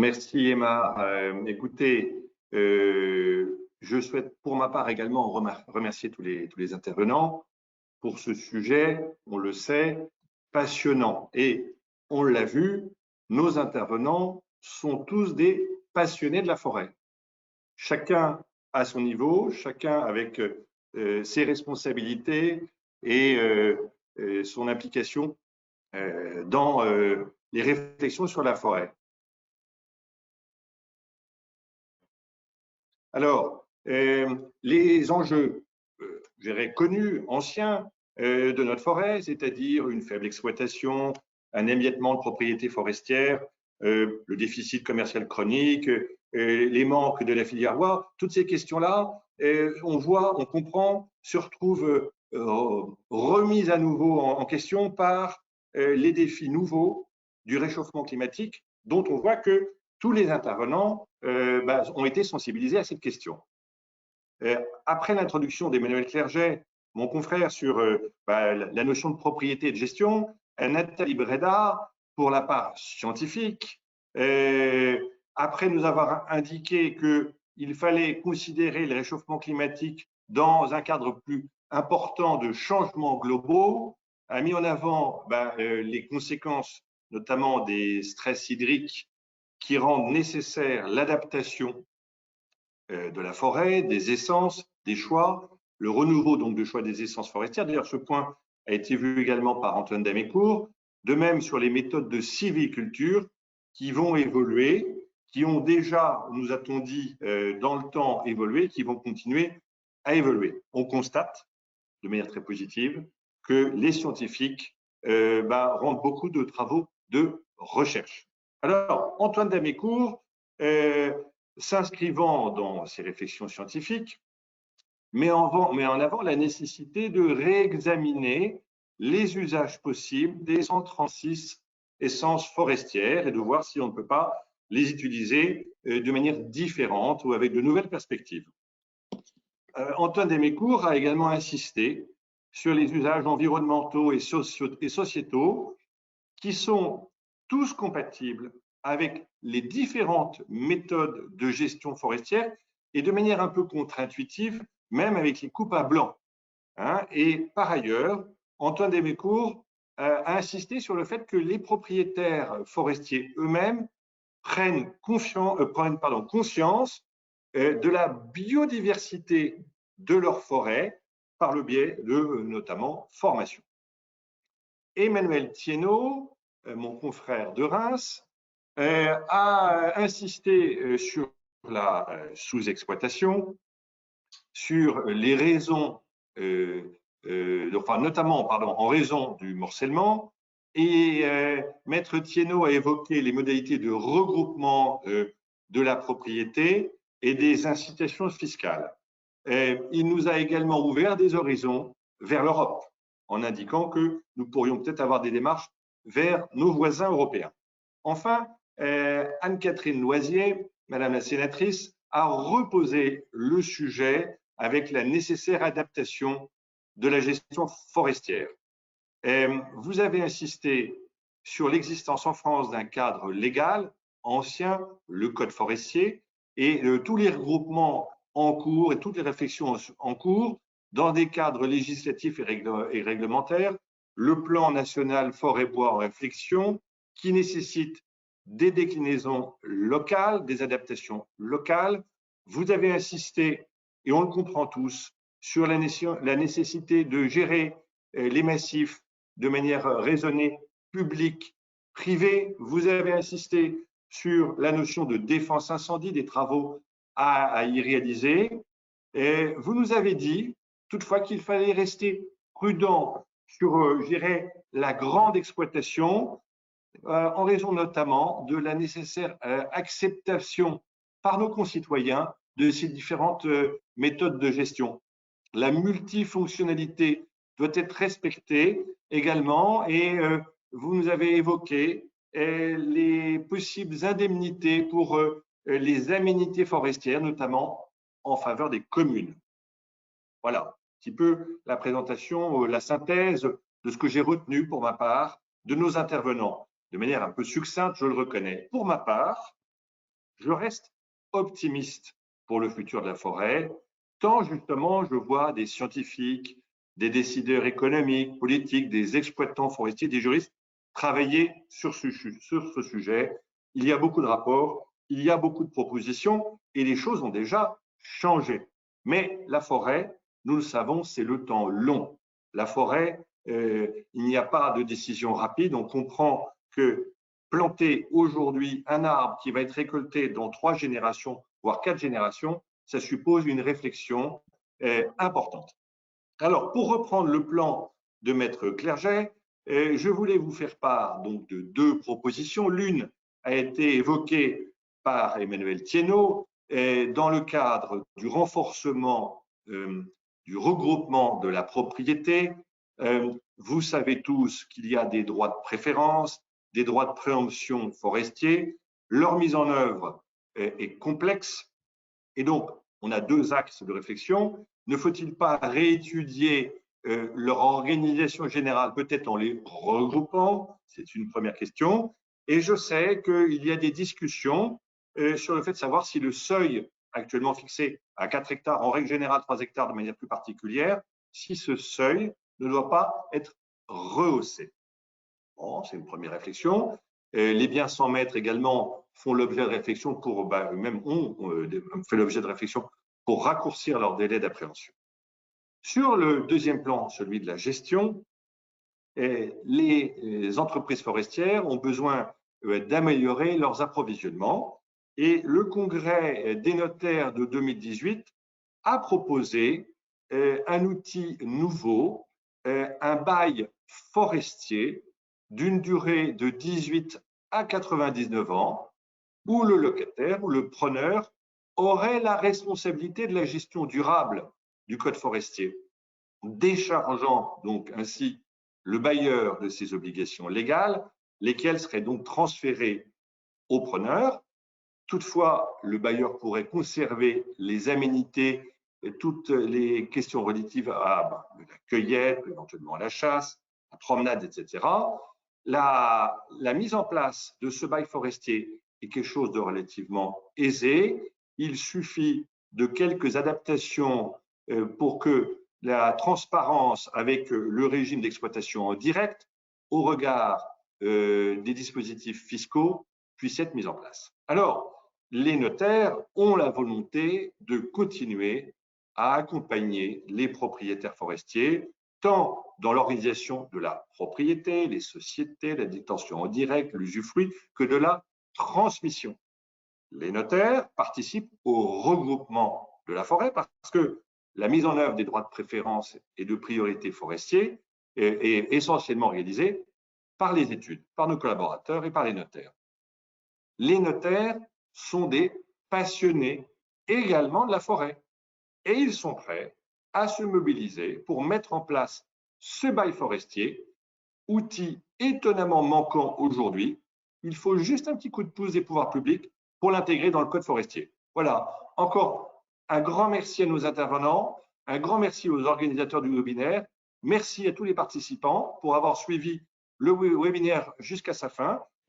Merci Emma. Écoutez, je souhaite pour ma part également remercier tous les intervenants pour ce sujet, on le sait, passionnant. Et on l'a vu, nos intervenants sont tous des passionnés de la forêt. Chacun à son niveau, chacun avec ses responsabilités et son implication dans les réflexions sur la forêt. Alors, les enjeux, je dirais, connus, anciens de notre forêt, c'est-à-dire une faible exploitation, un émiettement de propriétés forestières, le déficit commercial chronique, les manques de la filière bois, toutes ces questions-là, on voit, on comprend, se retrouvent remises à nouveau en question par les défis nouveaux du réchauffement climatique, dont on voit que tous les intervenants ont été sensibilisés à cette question. Après l'introduction d'Emmanuel Clerget, mon confrère, sur la notion de propriété et de gestion, Nathalie Breda, pour la part scientifique, après nous avoir indiqué qu'il fallait considérer le réchauffement climatique dans un cadre plus important de changements globaux, a mis en avant les conséquences, notamment des stress hydriques, qui rendent nécessaire l'adaptation de la forêt, des essences, des choix, le renouveau donc de choix des essences forestières. D'ailleurs, ce point a été vu également par Antoine Damécourt. De même sur les méthodes de sylviculture qui vont évoluer, qui ont déjà, nous a-t-on dit, dans le temps évolué, qui vont continuer à évoluer. On constate, de manière très positive, que les scientifiques rendent beaucoup de travaux de recherche. Alors, Antoine Damécourt, s'inscrivant dans ces réflexions scientifiques, met en avant la nécessité de réexaminer les usages possibles des 136 essences forestières et de voir si on ne peut pas les utiliser de manière différente ou avec de nouvelles perspectives. Antoine Damécourt a également insisté sur les usages environnementaux et sociétaux qui sont tous compatibles avec les différentes méthodes de gestion forestière et de manière un peu contre-intuitive, même avec les coupes à blanc. Et par ailleurs, Antoine Damécourt a insisté sur le fait que les propriétaires forestiers eux-mêmes prennent conscience de la biodiversité de leur forêt par le biais de notamment formation. Emmanuel Thiénot, mon confrère de Reims, a insisté sur la sous-exploitation, sur les raisons, notamment en raison du morcellement, et Maître Thiénot a évoqué les modalités de regroupement de la propriété et des incitations fiscales. Il nous a également ouvert des horizons vers l'Europe, en indiquant que nous pourrions peut-être avoir des démarches vers nos voisins européens. Enfin, Anne-Catherine Loisier, Madame la sénatrice, a reposé le sujet avec la nécessaire adaptation de la gestion forestière. Vous avez insisté sur l'existence en France d'un cadre légal ancien, le Code forestier, et tous les regroupements en cours et toutes les réflexions en cours dans des cadres législatifs et réglementaires, le plan national forêt-bois en réflexion qui nécessite des déclinaisons locales, des adaptations locales. Vous avez insisté, et on le comprend tous, sur la nécessité de gérer les massifs de manière raisonnée, publique, privée. Vous avez insisté sur la notion de défense incendie, des travaux à y réaliser. Et vous nous avez dit, toutefois, qu'il fallait rester prudent sur, je dirais, la grande exploitation, en raison notamment de la nécessaire acceptation par nos concitoyens de ces différentes méthodes de gestion. La multifonctionnalité doit être respectée également et vous nous avez évoqué les possibles indemnités pour les aménités forestières, notamment en faveur des communes. Voilà un petit peu la présentation, la synthèse de ce que j'ai retenu pour ma part de nos intervenants, de manière un peu succincte, je le reconnais. Pour ma part, je reste optimiste pour le futur de la forêt, tant justement je vois des scientifiques, des décideurs économiques, politiques, des exploitants forestiers, des juristes travailler sur ce sujet. Il y a beaucoup de rapports, il y a beaucoup de propositions et les choses ont déjà changé. Mais la forêt, nous le savons, c'est le temps long. La forêt, il n'y a pas de décision rapide. On comprend que planter aujourd'hui un arbre qui va être récolté dans 3 générations, voire 4 générations, ça suppose une réflexion importante. Alors, pour reprendre le plan de Maître Clerget, je voulais vous faire part donc de 2 propositions. L'une a été évoquée par Emmanuel Thienot dans le cadre du renforcement du regroupement de la propriété. Vous savez tous qu'il y a des droits de préférence, des droits de préemption forestiers. Leur mise en œuvre est complexe et donc on a 2 axes de réflexion. Ne faut-il pas réétudier leur organisation générale, peut-être en les regroupant? C'est une première question. Et je sais qu'il y a des discussions sur le fait de savoir si le seuil actuellement fixé à 4 hectares, en règle générale 3 hectares de manière plus particulière, si ce seuil ne doit pas être rehaussé. Bon, c'est une première réflexion. Les biens sans maître également font l'objet de réflexion pour, même ont fait l'objet de réflexion pour raccourcir leur délai d'appréhension. Sur le deuxième plan, celui de la gestion, les entreprises forestières ont besoin d'améliorer leurs approvisionnements et le congrès des notaires de 2018 a proposé un outil nouveau, un bail forestier d'une durée de 18 à 99 ans, où le locataire ou le preneur aurait la responsabilité de la gestion durable du code forestier, déchargeant donc ainsi le bailleur de ses obligations légales, lesquelles seraient donc transférées au preneur. Toutefois, le bailleur pourrait conserver les aménités et toutes les questions relatives à la cueillette, éventuellement à la chasse, la promenade, etc. La mise en place de ce bail forestier est quelque chose de relativement aisé. Il suffit de quelques adaptations pour que la transparence avec le régime d'exploitation en direct au regard des dispositifs fiscaux puisse être mise en place. Alors, les notaires ont la volonté de continuer à accompagner les propriétaires forestiers, tant dans l'organisation de la propriété, les sociétés, la détention en direct, l'usufruit, que de la transmission. Les notaires participent au regroupement de la forêt parce que la mise en œuvre des droits de préférence et de priorité forestiers est essentiellement réalisée par les études, par nos collaborateurs et par les notaires. Les notaires sont des passionnés également de la forêt et ils sont prêts à se mobiliser pour mettre en place ce bail forestier, outil étonnamment manquant aujourd'hui. Il faut juste un petit coup de pouce des pouvoirs publics pour l'intégrer dans le code forestier. Voilà, encore un grand merci à nos intervenants, un grand merci aux organisateurs du webinaire, merci à tous les participants pour avoir suivi le webinaire jusqu'à sa fin.